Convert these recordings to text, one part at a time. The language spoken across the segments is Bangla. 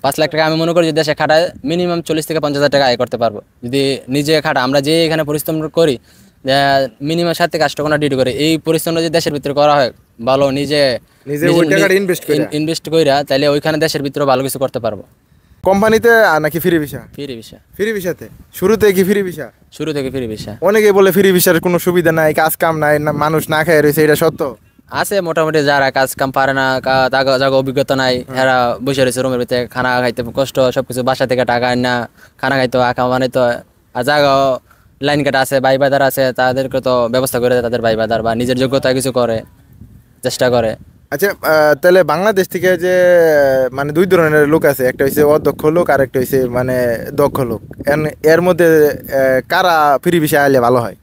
5 লাখ টাকা আমি মনে করি যে দেশে খাটায় মিনিমাম 40 থেকে 50 হাজার টাকা আয় করতে পারবো যদি নিজে খাটা। আমরা যে এখানে পরিশ্রম করি মিনিমাম 7 থেকে 8 ঘন্টা ডিউটি করে, এই পরিশ্রমটা যদি দেশের ভিতরে করা হয় ভালো, নিজে নিজে ওই টাকাটা ইনভেস্ট করে ইনভেস্ট কইরা, তাহলে ওইখানে দেশের ভিতরে ভালো কিছু করতে পারবো। কোম্পানিতে নাকি free visa? Free visa. Free ভিসাতে শুরুতে কি ফ্রি ভিসা? শুরু থেকে ফ্রি ভিসা। অনেকেই বলে ফ্রি ভিসার কোনো সুবিধা নাই, কাজ কাম নাই, মানুষ না খায় রয়েছে, এটা সত্য? আছে মোটামুটি, যারা কাজ কাম পারে না, জায়গা অভিজ্ঞতা নাই, এরা বসে রয়েছে রুমের ভিতরে, খানা খাইতে কষ্ট, সবকিছু বাসা থেকে টাকা আন না খানা খাইতে আঁকা বানাইতে হয়। আর জায়গা লাইন কাটা আছে, ভাই বাদার আছে, তাদেরকে তো ব্যবস্থা করে দেয়, তাদের ভাই বাদার বা নিজের যোগ্যতা কিছু করে, চেষ্টা করে। আচ্ছা, তাহলে বাংলাদেশ থেকে যে মানে দুই ধরনের লোক আছে, একটা হচ্ছে অদক্ষ লোক আর একটা হচ্ছে মানে দক্ষ লোক। এর মধ্যে কারা ফ্রি ভিসা আইলে ভালো হয়?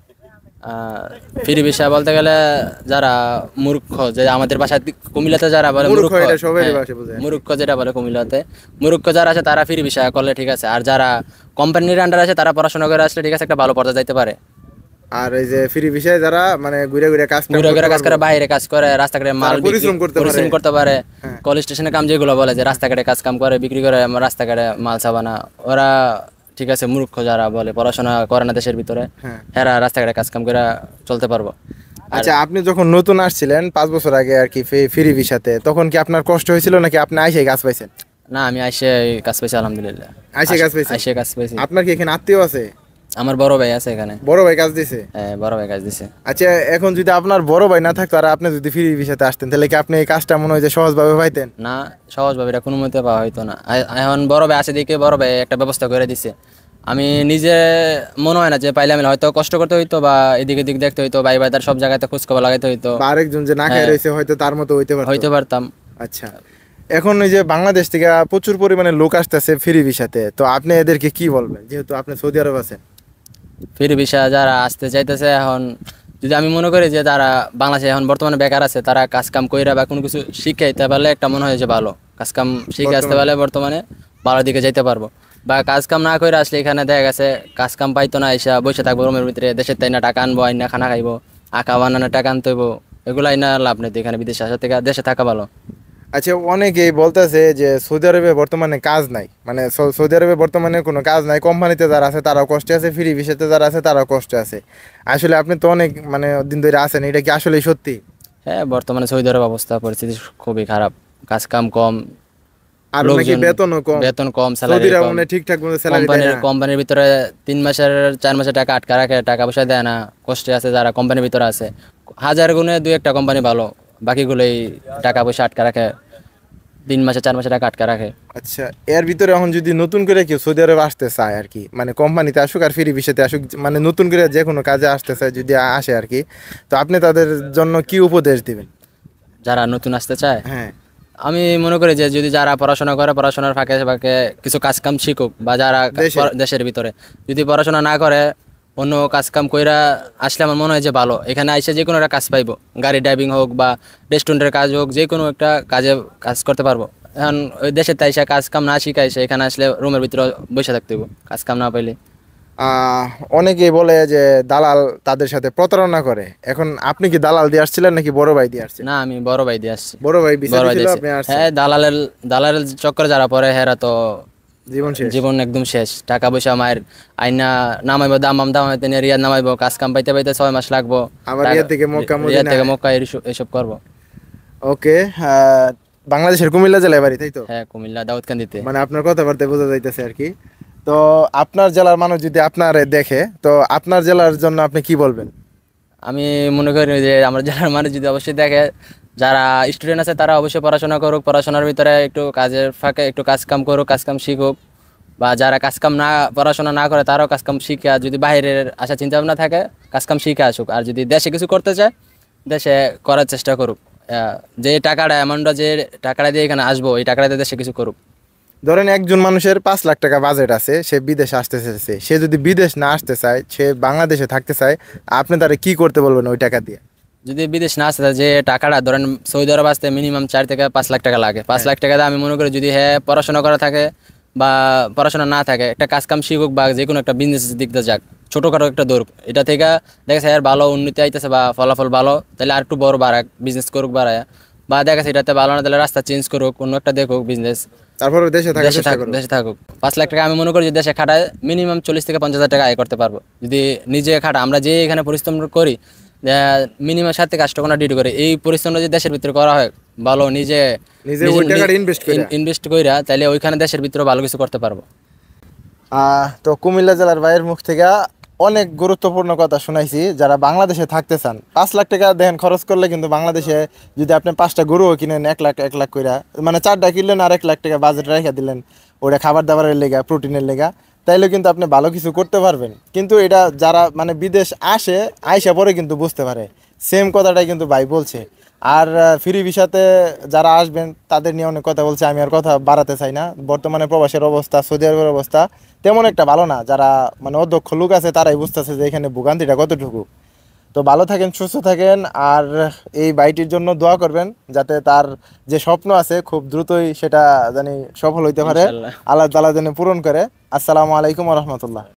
ফ্রি ভিসা বলতে গেলে যারা মূর্খ, যে আমাদের ভাষায় কুমিল্লাতে যারা বলে মূর্খ, এটা সবারই ভাষা বোঝায়। মূর্খ যেটা বলে কুমিল্লাতে, মূর্খ যারা আছে তারা ফ্রি ভিসা করলে ঠিক আছে। আর যারা কোম্পানির আন্ডার আছে তারা পড়াশোনা করে আসলে ঠিক আছে, একটা ভালো পর্যায়ে যাইতে পারে। আর এই যে ফ্রি ভিসায় যারা মানে ঘুরে ঘুরে কাজ করে বাইরে কাজ করে, রাস্তাঘাটে মাল পরিশ্রম করতে পারে, কলেজ স্টেশনে কাম যেগুলো বলে যে রাস্তাঘাটে কাজ কাম করে, বিক্রি করে রাস্তাঘাটে মাল সাবানা, ওরা ঠিক আছে। মূর্খ যারা বলে পড়াশোনা করে না দেশের ভিতরে, এরা রাস্তাঘাটে কাজ কাম করে চলতে পারবো। আচ্ছা, আপনি যখন নতুন আসছিলেন 5 বছর আগে আর কি ফ্রি ভিসাতে, তখন কি আপনার কষ্ট হয়েছিল নাকি আপনি আইসে কাজ পাইছেন? না, আমি আইসে কাজ পাইছি আলহামদুলিল্লাহ। আইসে কাজ পাইছেন? আইসে কাজ পাইছি। আপনার কি এখানে আত্মীয় আছে? আমার বড় ভাই আছে এখানে। বড় ভাই কাজ দিছে? হ্যাঁ, বড় ভাই কাজ দিছে। আচ্ছা, এখন যদি আপনার বড় ভাই না থাকতো আর আপনি যদি ফ্রি ভিসাতে আসতেন, তাহলে কি আপনি এই কাজটা মনে হয় যে সহজভাবে পাইতেন? না, সহজভাবে এটা কোনো মতে পাওয়া হইতো না। এখন বড় ভাই আছে দেখে বড় ভাই একটা ব্যবস্থা করে দিছে। আমি নিজে মনে হয় না যে পাইলে আমি হয়তো কষ্ট করতে হইতো বা এদিকে দিক দেখতে হইতো, ভাই তার সব জায়গাতে খোঁজ খবর লাগাইতে হইতো, বা আরেকজন যে না খায় রয়েছে হয়তো তার মতো হইতে পারতাম। আচ্ছা, এখন ওই যে বাংলাদেশ থেকে প্রচুর পরিমাণে লোক আসতেছে ফ্রি ভিসাতে, তো আপনি এদেরকে কি বলবেন, যেহেতু আপনি সৌদি আরব আছেন? ফ্রি ভিসা যারা আসতে চাইতেছে, এখন যদি আমি মনে করি যে যারা বাংলাদেশে এখন বর্তমানে বেকার আছে, তারা কাজ কাম কইরা বা কোনো কিছু শিখাইতে পারলে একটা মনে হয় যে ভালো কাজ কাম শিখে আসতে পারলে বর্তমানে ভালো দিকে যাইতে পারবো। বা কাজ কাম না করে আসলে এখানে দেখা গেছে কাজ কাম পাইতো না, এসে বসে থাকবো রুমের ভিতরে, দেশের তাই না টাকা আনবো, আইনা খানা খাইবো, আঁকা বানানো টাকা আনতে হইবো, এগুলো আইনা লাভ নেই। এখানে বিদেশে আসার থেকে দেশে থাকা ভালো। আচ্ছা, অনেকেই বলতেছে যে সৌদি আরবে বর্তমানে কাজ নাই, মানে সৌদি আরবে বর্তমানে কোনো কাজ নাই, কোম্পানিতে যারা আছে তারাও কষ্টে আছে, ফ্রি ভিসাতে যারা আছে তারাও কষ্টে আছে। আসলে আপনি তো অনেক মানে দিন ধরে আছেন, এটা কি আসলেই সত্যি? হ্যাঁ, বর্তমানে সৌদি আরব অবস্থা পরিস্থিতি খুবই খারাপ, কাজ কাম কম, আর নাকি বেতন কম, স্যালারি কম, মানে ঠিকঠাক মতো স্যালারি দেয় না। কোম্পানির ভিতরে 3 মাসের 4 মাসের টাকা আটকা রাখে, টাকা পয়সা দেয় না, কষ্টে আছে যারা কোম্পানির ভিতরে আছে। হাজার গুণে 2-1টা কোম্পানি ভালো, বাকিগুলোই টাকা পয়সা আটকা রাখে, 3 মাসে 4 মাসের টাকা আটকা রাখে। আচ্ছা, এর ভিতরে এখন যদি নতুন করে কেউ সৌদি আরবে আসতে চায় আর কি, মানে কোম্পানিতে আসুক আর ফ্রি ভিসাতে আসুক, মানে নতুন করে যে কোনো কাজে আসতে চায় যদি আসে আর কি, তো আপনি তাদের জন্য কি উপদেশ দিবেন? যারা নতুন আসতে চায়, হ্যাঁ, আমি মনে করি যে যদি যারা পড়াশোনা করে, পড়াশোনার ফাঁকে ফাঁকে কিছু কাজ কাম শিখুক, বা যারা দেশের ভিতরে যদি পড়াশোনা না করে অন্য কাজ কাম কইরা আসলে আমার মনে হয় যে ভালো, এখানে আইসে যে কোনো একটা কাজ পাইবো, গাড়ি ড্রাইভিং হোক বা রেস্টুরেন্টের কাজ হোক, যে কোনো একটা কাজ করতে পারবো। এখন ওই দেশের তাইসা কাজ কাম না শিখাইছে, এখানে আসলে রুমের ভিতরে বসে থাকতে হইব কাজ কাম না পাইলে। অনেকেই বলে যে দালাল তাদের সাথে প্রতারণা করে। এখন আপনি কি দালাল দিয়ে আসছিলেন নাকি বড় ভাই দিয়ে আসছেন? না, আমি বড় ভাই দিয়ে আসছি। বড় ভাই দিছিল, আপনি আসছেন? হ্যাঁ, দালালের চক্করে যারা পড়ে হেরা তো জীবন একদম শেষ। টাকা পয়সা মায়ের আইনা নামাইবো, দামাইতে নিয়ে রিয়াদ নামাইবো, কাজ কাম পাইতে পাইতে 6 মাস লাগবো, আবার রিয়াদ থেকে মক্কা এসব করবো। ওকে, বাংলাদেশের কুমিল্লা জেলায় বাড়ি, তাই তো? হ্যাঁ, কুমিল্লা দাউদকান্দিতে। মানে আপনার কথাবার্তায় বোঝা যাইতেছে আর কি। তো আপনার জেলার মানুষ যদি আপনার দেখে, তো আপনার জেলার জন্য আপনি কি বলবেন? আমি মনে করি যে আমার জেলার মানুষ যদি অবশ্যই দেখে, যারা স্টুডেন্ট আছে তারা অবশ্যই পড়াশোনা করুক, পড়াশোনার ভিতরে একটু কাজের ফাঁকে একটু কাজ কাম করুক, কাজ কাম শিখুক। বা যারা কাজ কাম পড়াশোনা না করে তারাও কাজ কাম শিখে, আর যদি বাইরের আসা চিন্তা ভাবনা থাকে কাজ কাম শিখে আসুক। আর যদি দেশে কিছু করতে চায় দেশে করার চেষ্টা করুক। যে অ্যামাউন্টটা যে টাকাটা দিয়ে এখানে আসবো, এই টাকাটা দিয়ে দেশে কিছু করুক। ধরেন একজন মানুষের 5 লাখ টাকা বাজেট আছে, সে বিদেশে আসতে চাইছে, সে যদি বিদেশ না আসতে চায়, সে বাংলাদেশে থাকতে চায়, আপনি তারা কি করতে বলবেন ওই টাকা দিয়ে? যদি বিদেশ না আসতে, যে টাকাটা ধরেন সৌদি আরব আসতে মিনিমাম 4 থেকে 5 লাখ টাকা লাগে, 5 লাখ টাকা দিয়ে আমি মনে করি যদি পড়াশোনা করা থাকে বা পড়াশোনা না থাকে, একটা কাজ কাম শিখুক বা যে কোনো একটা বিজনেস দিক দিয়ে যাক, ছোটোখাটো একটা দৌড়, এটা থেকে দেখা যায় ভালো উন্নতি আইতেছে বা ফলাফল ভালো, তাহলে আর একটু বড় বাড়াক, বিজনেস করুক বাড়ায়, বা দেখা যাচ্ছে এটাতে ভালো না তাহলে রাস্তা চেঞ্জ করুক, অন্য একটা দেখুক বিজনেস। তারপরে দেশে থাকার দেশে চেষ্টা থাকুক, করবো। দেশে থাকুক। 5 লাখ টাকা আমি মনে করি যে দেশে খাটায় মিনিমাম 40 থেকে 50 হাজার টাকা আয় করতে পারবো যদি নিজে খাটা। আমরা যে এখানে পরিশ্রম করি, মিনিমাম 7 থেকে 8 ঘন্টা ডিউটি করি, এই পরিশ্রমটা যদি দেশের ভিতরে করা হয় ভালো, নিজে নিজে ওই টাকাটা ইনভেস্ট করে। ইনভেস্ট কইরা, তাহলে ওইখানে দেশের ভিতরে ভালো কিছু করতে পারবো। তো কুমিল্লা জেলার ভাইয়ের মুখ থেকে অনেক গুরুত্বপূর্ণ কথা শুনাইছি। যারা বাংলাদেশে থাকতে চান, 5 লাখ টাকা দেখেন খরচ করলে কিন্তু বাংলাদেশে যদি আপনি 5টা গরুও কিনেন 1 লাখ কইরা, মানে 4টা কিনলেন আর 1 লাখ টাকা বাজেট রেখে দিলেন ওটা খাবার দাবারের লেগা, প্রোটিনের লেগা, তাইলে কিন্তু আপনি ভালো কিছু করতে পারবেন। কিন্তু এটা যারা মানে বিদেশ আসে, আইসা পরে কিন্তু বুঝতে পারে। সেম কথাটাই কিন্তু ভাই বলছে। আর ফ্রি ভিসাতে যারা আসবেন তাদের নিয়ে অনেক কথা বলছে, আমি আর কথা বাড়াতে চাই না। বর্তমানে প্রবাসের অবস্থা, সৌদি আরবের অবস্থা তেমন একটা ভালো না। যারা মানে অধ্যক্ষ লোক আছে তারাই বুঝতেছে যে এখানে ভোগান্তিটা কতটুকু। তো ভালো থাকেন, সুস্থ থাকেন, আর এই বাইটির জন্য দোয়া করবেন যাতে তার যে স্বপ্ন আছে খুব দ্রুতই সেটা জানি সফল হইতে পারে, ইনশাল্লাহ। আল্লাহ তাআলা যেন পূরণ করে। আসসালামু আলাইকুম ওয়া রাহমাতুল্লাহ।